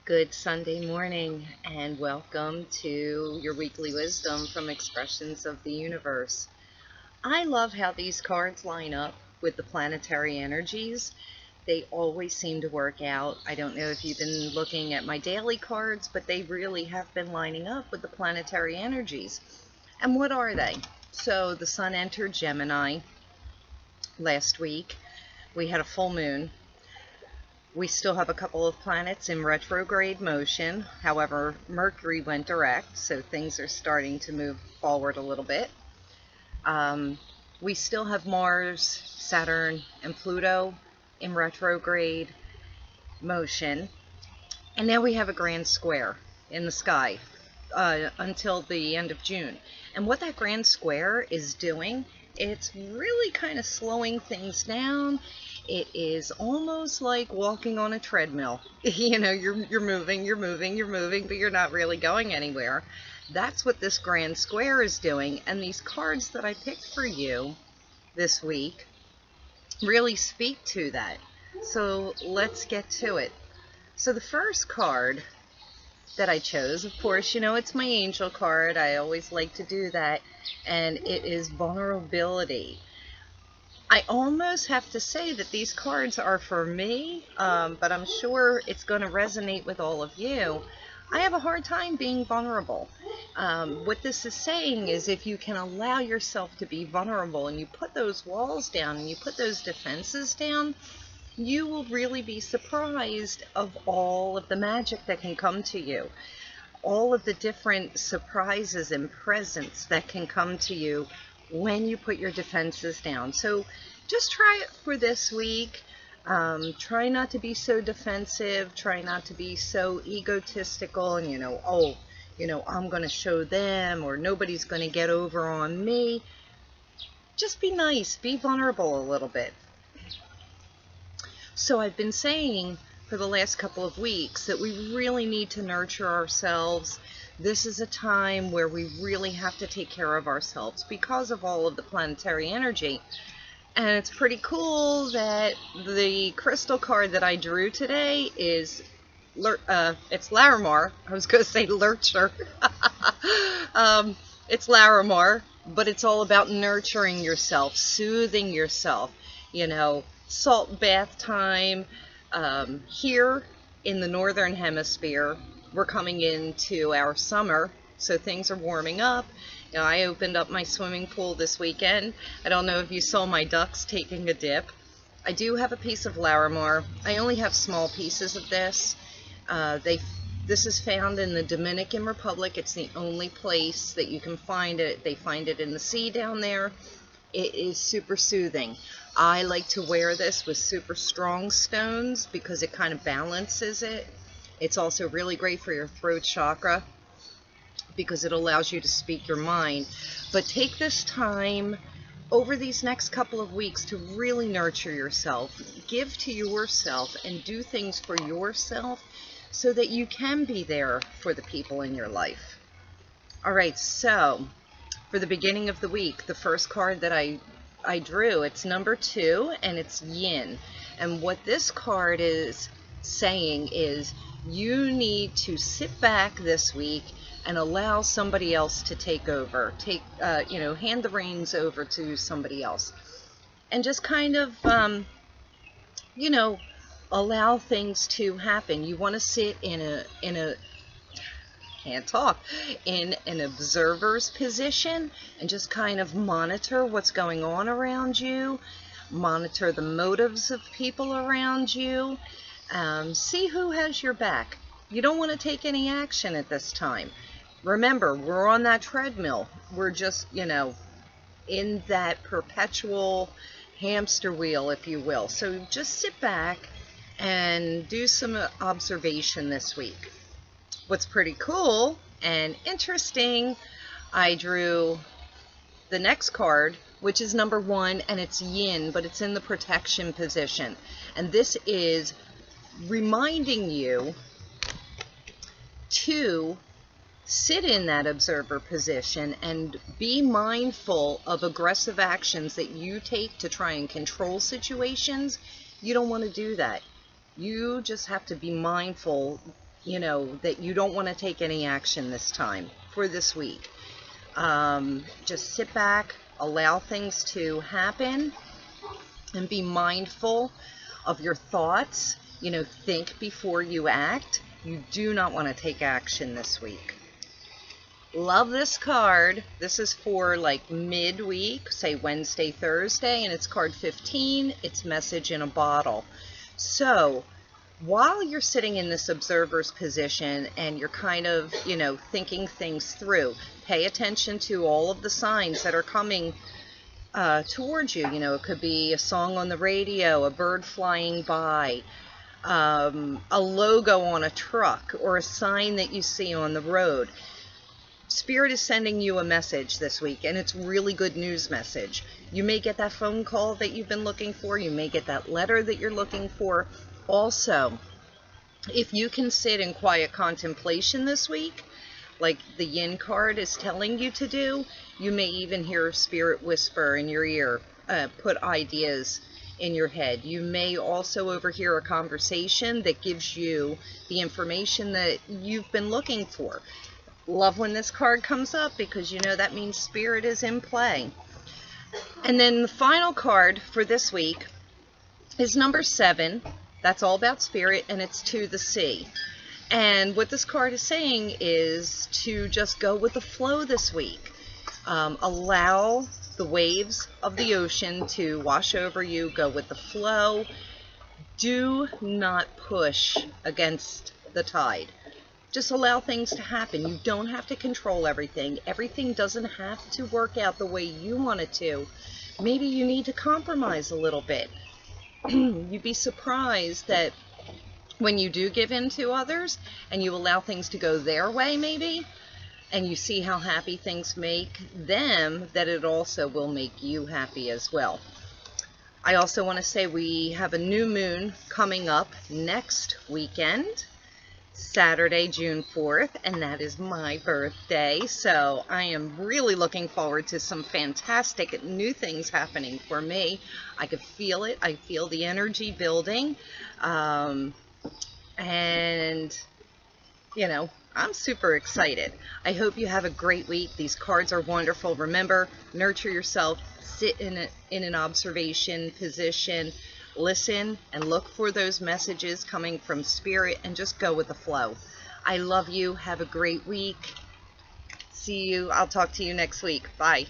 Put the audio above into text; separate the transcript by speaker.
Speaker 1: Good Sunday morning, and welcome to your weekly wisdom from Expressions of the Universe. I love how these cards line up with the planetary energies. They always seem to work out. I don't know if you've been looking at my daily cards, but they really have been lining up with the planetary energies. And what are they? So the sun entered Gemini last week. We had a full moon. We still have a couple of planets in retrograde motion. However, Mercury went direct, so things are starting to move forward a little bit. We still have Mars, Saturn, and Pluto in retrograde motion. And now we have a grand square in the sky until the end of June. And what that grand square is doing, it's really kind of slowing things down. It is almost like walking on a treadmill. You know, you're moving, but you're not really going anywhere. That's what this grand square is doing. And these cards that I picked for you this week really speak to that. So let's get to it. So the first card that I chose, of course, it's my angel card. I always like to do that. And it is vulnerability. I almost have to say that these cards are for me, but I'm sure it's going to resonate with all of you. I have a hard time being vulnerable. What this is saying is if you can allow yourself to be vulnerable and you put those walls down and you put those defenses down, you will really be surprised of all of the magic that can come to you. All of the different surprises and presents that can come to you when you put your defenses down. So just try it for this week. Try not to be so defensive. Try not to be so egotistical and, I'm going to show them, or nobody's going to get over on me. Just be nice. Be vulnerable a little bit. So I've been saying for the last couple of weeks that we really need to nurture ourselves. This is a time where we really have to take care of ourselves because of all of the planetary energy. And it's pretty cool that the crystal card that I drew today is, it's Larimar. I was going to say Lurcher. It's Larimar, but it's all about nurturing yourself, soothing yourself, salt bath time. Here in the Northern Hemisphere, we're coming into our summer, so things are warming up. I opened up my swimming pool this weekend. I don't know if you saw my ducks taking a dip. I do have a piece of Larimar. I only have small pieces of this. This is found in the Dominican Republic. It's the only place that you can find it. They find it in the sea down there. It is super soothing. I like to wear this with super strong stones because it kind of balances it. It's also really great for your throat chakra because it allows you to speak your mind. But take this time over these next couple of weeks to really nurture yourself. Give to yourself and do things for yourself so that you can be there for the people in your life. All right, so for the beginning of the week, the first card that I drew, it's number 2, and it's Yin. And what this card is saying is you need to sit back this week and allow somebody else to take over. Hand the reins over to somebody else. And just kind of, allow things to happen. You want to sit in an observer's position and just kind of monitor what's going on around you, monitor the motives of people around you, see who has your back. You don't want to take any action at this time. Remember, we're on that treadmill. We're just, in that perpetual hamster wheel, if you will. So just sit back and do some observation this week. What's pretty cool and interesting, I drew the next card, which is number 1, and it's Yin, but it's in the protection position. And this is reminding you to sit in that observer position and be mindful of aggressive actions that you take to try and control situations. You don't want to do that. You just have to be mindful you know, that you don't want to take any action this time for this week. Just sit back, allow things to happen, and be mindful of your thoughts. You know, think before you act. You do not want to take action this week. Love this card. This is for like midweek, say Wednesday, Thursday, and it's card 15. It's message in a bottle. So while you're sitting in this observer's position and you're kind of, you know, thinking things through, pay attention to all of the signs that are coming towards you. You know, it could be a song on the radio, a bird flying by, a logo on a truck, or a sign that you see on the road. Spirit is sending you a message this week, and it's really good news message. You may get that phone call that you've been looking for. You may get that letter that you're looking for. Also, if you can sit in quiet contemplation this week, like the Yin card is telling you to do, you may even hear Spirit whisper in your ear, put ideas in your head. You may also overhear a conversation that gives you the information that you've been looking for. Love when this card comes up, because you know that means Spirit is in play. And then the final card for this week is number 7. That's all about Spirit, and it's to the sea. And what this card is saying is to just go with the flow this week. Allow the waves of the ocean to wash over you. Go with the flow. Do not push against the tide. Just allow things to happen. You don't have to control everything. Everything doesn't have to work out the way you want it to. Maybe you need to compromise a little bit. You'd be surprised that when you do give in to others and you allow things to go their way, maybe, and you see how happy things make them, that it also will make you happy as well. I also want to say we have a new moon coming up next weekend, Saturday, June 4th, and that is my birthday. So I am really looking forward to some fantastic new things happening for me. I could feel it. I feel the energy building. And, you know, I'm super excited. I hope you have a great week. These cards are wonderful. Remember, nurture yourself. Sit in an observation position. Listen and look for those messages coming from Spirit, and just go with the flow. I love you. Have a great week. See you. I'll talk to you next week. Bye.